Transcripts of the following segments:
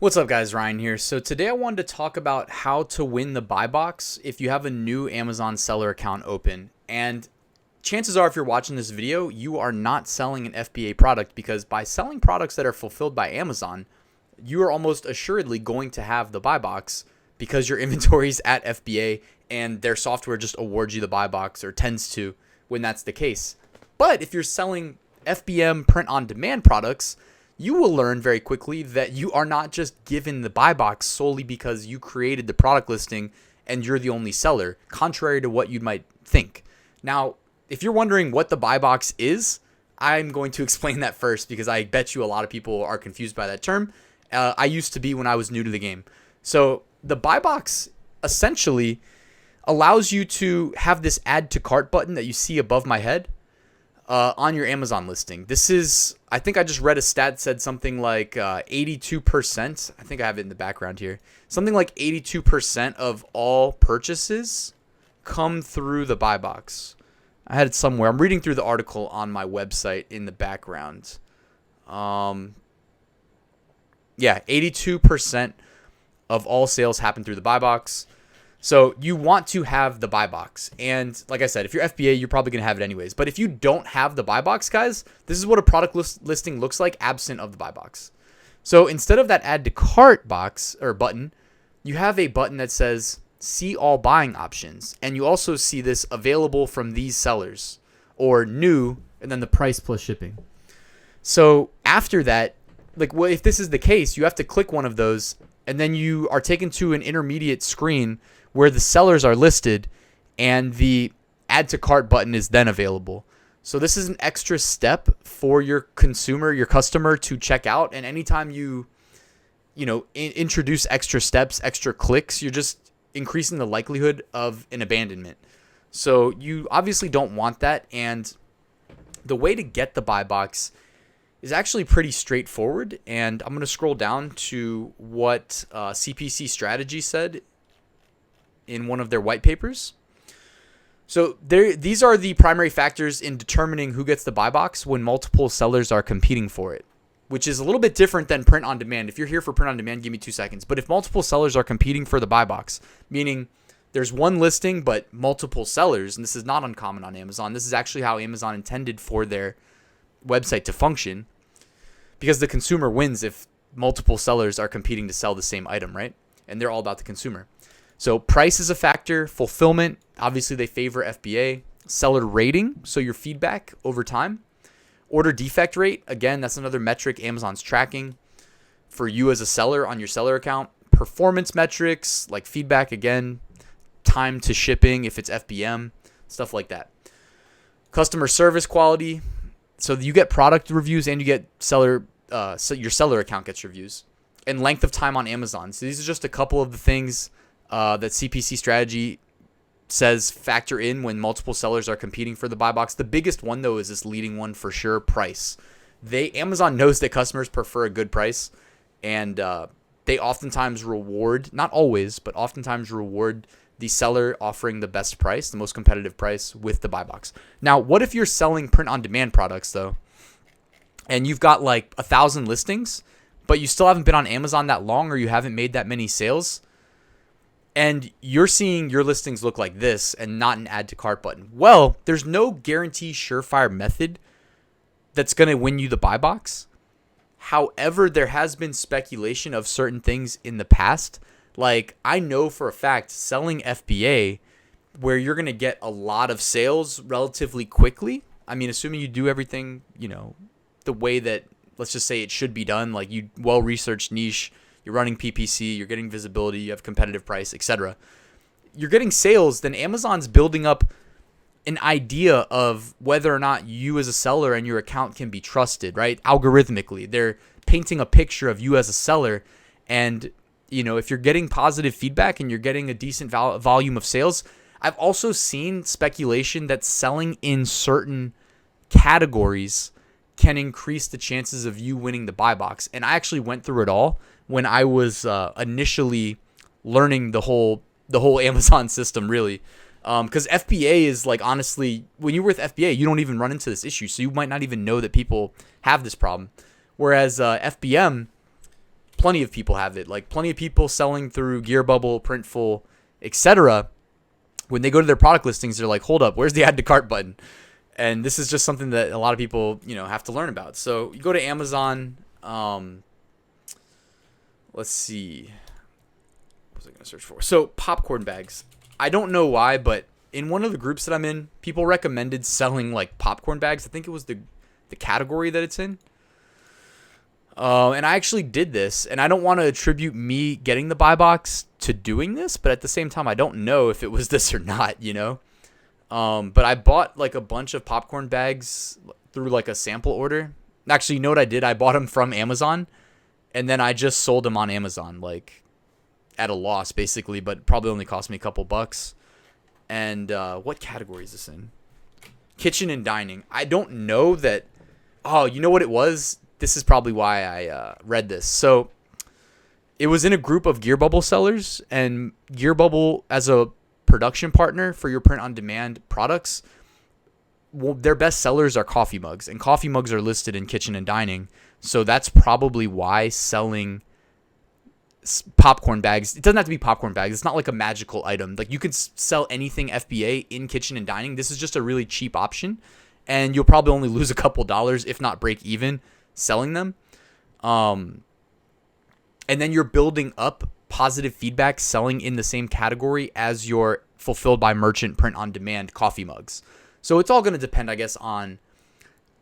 What's up guys, Ryan here. So today I wanted to talk about how to win the buy box if you have a new Amazon seller account open. And chances are if you're watching this video, you are not selling an FBA product, because by selling products that are fulfilled by Amazon, you are almost assuredly going to have the buy box because your inventory is at FBA and their software just awards you the buy box, or tends to when that's the case. But if you're selling FBM print on demand products, you will learn very quickly that you are not just given the buy box solely because you created the product listing and you're the only seller, contrary to what you might think. Now, if you're wondering what the buy box is, I'm going to explain that first, because I bet you a lot of people are confused by that term. I used to be when I was new to the game. So the buy box essentially allows you to have this add to cart button that you see above my head on your Amazon listing. This is, I think I just read a stat said something like 82%. I think I have it in the background here. Something like 82% of all purchases come through the buy box. I had it somewhere. I'm reading through the article on my website in the background. Yeah, 82% of all sales happen through the buy box. So you want to have the buy box. And like I said, if you're FBA, you're probably going to have it anyways. But if you don't have the buy box, guys, this is what a product listing looks like absent of the buy box. So instead of that add to cart box or button, you have a button that says see all buying options. And you also see this available from these sellers, or new, and then the price plus shipping. So after that, like, well, if this is the case, you have to click one of those, and then you are taken to an intermediate screen where the sellers are listed and the add to cart button is then available. So this is an extra step for your consumer, your customer, to check out. And anytime you introduce extra steps, extra clicks, you're just increasing the likelihood of an abandonment. So you obviously don't want that. And the way to get the buy box is actually pretty straightforward. And I'm going to scroll down to what CPC Strategy said in one of their white papers. So these are the primary factors in determining who gets the buy box when multiple sellers are competing for it, which is a little bit different than print on demand. If you're here for print on demand, give me 2 seconds. But if multiple sellers are competing for the buy box, meaning there's one listing but multiple sellers, and this is not uncommon on Amazon. This is actually how Amazon intended for their website to function, because the consumer wins if multiple sellers are competing to sell the same item, right? And they're all about the consumer. So price is a factor, fulfillment, obviously they favor FBA, seller rating, so your feedback over time, order defect rate, again, that's another metric Amazon's tracking for you as a seller on your seller account, performance metrics like feedback, again, time to shipping if it's FBM, stuff like that. Customer service quality, so you get product reviews and you get seller, so your seller account gets reviews, and length of time on Amazon. So these are just a couple of the things that CPC Strategy says factor in when multiple sellers are competing for the buy box. The biggest one, though, is this leading one for sure, price. Amazon knows that customers prefer a good price, and they oftentimes reward, not always, but oftentimes reward the seller offering the best price, the most competitive price, with the buy box. Now, what if you're selling print-on-demand products, though, and you've got like 1,000 listings, but you still haven't been on Amazon that long, or you haven't made that many sales, and you're seeing your listings look like this and not an add to cart button? Well, there's no guarantee surefire method that's going to win you the buy box. However, there has been speculation of certain things in the past. Like, I know for a fact selling FBA, where you're going to get a lot of sales relatively quickly. I mean, assuming you do everything, the way that, let's just say, it should be done, like you well-researched niche, you're running PPC, you're getting visibility, you have competitive price, etc. You're getting sales, then Amazon's building up an idea of whether or not you as a seller and your account can be trusted, right? Algorithmically, they're painting a picture of you as a seller. And, if you're getting positive feedback and you're getting a decent volume of sales, I've also seen speculation that selling in certain categories can increase the chances of you winning the buy box. And I actually went through it all when I was initially learning the whole Amazon system, really. Because FBA is, like, honestly, when you're with FBA, you don't even run into this issue. So you might not even know that people have this problem. Whereas FBM, plenty of people have it. Like plenty of people selling through Gearbubble, Printful, etc. When they go to their product listings, they're like, hold up, where's the add to cart button? And this is just something that a lot of people, have to learn about. So you go to Amazon. Let's see. What was I going to search for? So popcorn bags. I don't know why, but in one of the groups that I'm in, people recommended selling like popcorn bags. I think it was the category that it's in. And I actually did this, and I don't want to attribute me getting the buy box to doing this, but at the same time, I don't know if it was this or not, But I bought like a bunch of popcorn bags through like a sample order. Actually, you know what I did? I bought them from Amazon, and then I just sold them on Amazon, like at a loss basically, but probably only cost me a couple bucks. And what category is this in? Kitchen and dining. I don't know that. Oh, you know what it was? This is probably why I read this. So it was in a group of Gearbubble sellers, and Gearbubble as a production partner for your print-on-demand products, well, their best sellers are coffee mugs, and coffee mugs are listed in kitchen and dining. So that's probably why selling popcorn bags, it doesn't have to be popcorn bags. It's not like a magical item. Like you could sell anything FBA in kitchen and dining. This is just a really cheap option, and you'll probably only lose a couple dollars, if not break even, selling them. And then you're building up positive feedback selling in the same category as your fulfilled by merchant print on demand coffee mugs. So it's all going to depend, I guess, on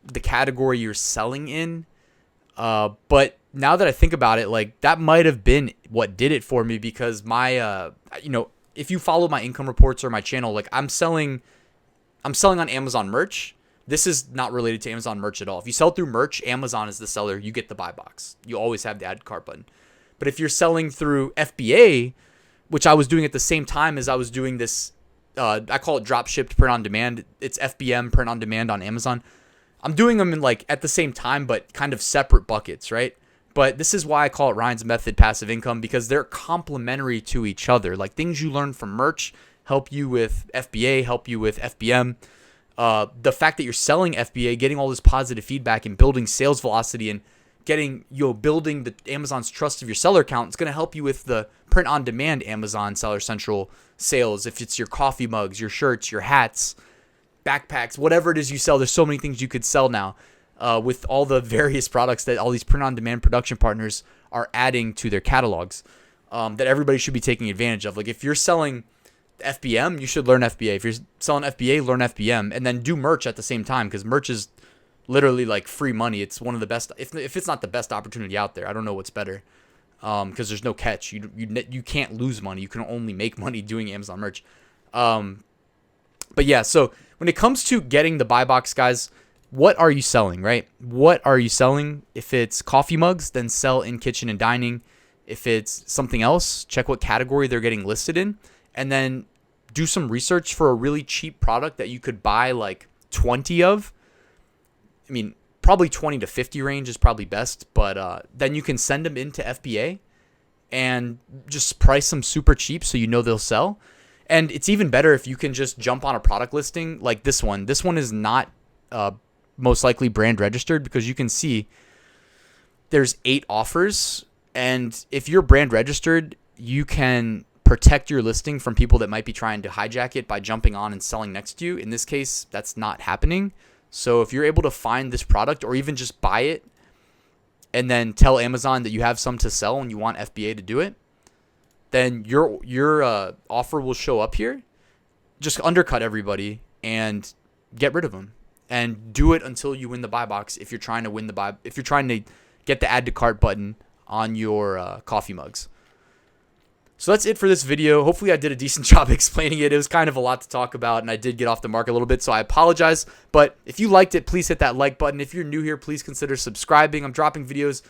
the category you're selling in. But now that I think about it, like that might have been what did it for me, because my, if you follow my income reports or my channel, like I'm selling on Amazon merch. This is not related to Amazon merch at all. If you sell through merch, Amazon is the seller. You get the buy box. You always have the add cart button. But if you're selling through FBA, which I was doing at the same time as I was doing this, I call it Dropshipped print on demand. It's FBM print on demand on Amazon. I'm doing them in like at the same time, but kind of separate buckets, right? But this is why I call it Ryan's Method Passive Income, because they're complementary to each other. Like things you learn from merch help you with FBA, help you with FBM. The fact that you're selling FBA, getting all this positive feedback and building sales velocity and getting, building the Amazon's trust of your seller account, it's going to help you with the print on demand Amazon Seller Central sales. If it's your coffee mugs, your shirts, your hats, backpacks, whatever it is you sell, there's so many things you could sell now with all the various products that all these print on demand production partners are adding to their catalogs that everybody should be taking advantage of. Like if you're selling FBM, you should learn FBA. If you're selling FBA, learn FBM, and then do merch at the same time, because merch is literally like free money. It's one of the best, if it's not the best opportunity out there. I don't know what's better, because there's no catch. You can't lose money. You can only make money doing Amazon merch. But yeah, so when it comes to getting the buy box, guys, what are you selling, right? What are you selling? If it's coffee mugs, then sell in kitchen and dining. If it's something else, check what category they're getting listed in, and then do some research for a really cheap product that you could buy like 20 of. I mean, probably 20 to 50 range is probably best, but then you can send them into FBA and just price them super cheap so they'll sell. And it's even better if you can just jump on a product listing like this one. This one is not most likely brand registered, because you can see there's 8 offers. And if you're brand registered, you can protect your listing from people that might be trying to hijack it by jumping on and selling next to you. In this case, that's not happening. So if you're able to find this product or even just buy it and then tell Amazon that you have some to sell and you want FBA to do it, then your offer will show up here. Just undercut everybody and get rid of them, and do it until you win the buy box. If you're trying to get the add to cart button on your coffee mugs. So that's it for this video. Hopefully I did a decent job explaining it. It was kind of a lot to talk about, and I did get off the mark a little bit, so I apologize. But if you liked it, please hit that like button. If you're new here, please consider subscribing. I'm dropping videos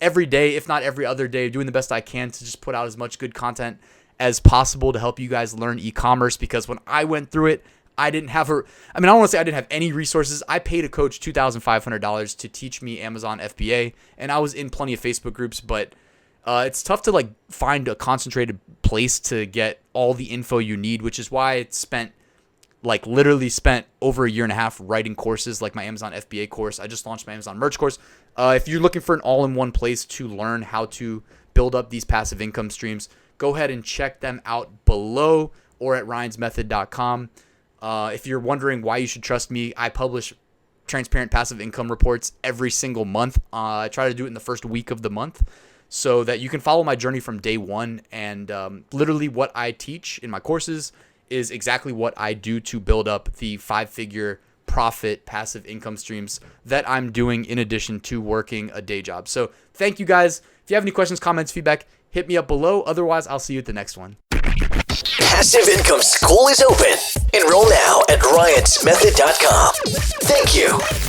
every day, if not every other day, doing the best I can to just put out as much good content as possible to help you guys learn e-commerce, because when I went through it, I don't want to say I didn't have any resources. I paid a coach $2,500 to teach me Amazon FBA, and I was in plenty of Facebook groups, but it's tough to like find a concentrated place to get all the info you need, which is why I spent like literally spent over a year and a half writing courses like my Amazon FBA course. I just launched my Amazon merch course. If you're looking for an all-in-one place to learn how to build up these passive income streams, go ahead and check them out below or at ryansmethod.com. If you're wondering why you should trust me, I publish transparent passive income reports every single month. I try to do it in the first week of the month so that you can follow my journey from day one. And literally what I teach in my courses is exactly what I do to build up the 5-figure profit passive income streams that I'm doing in addition to working a day job. So thank you guys. If you have any questions, comments, feedback, hit me up below. Otherwise, I'll see you at the next one. Passive Income School is open. Enroll now at ryansmethod.com. Thank you.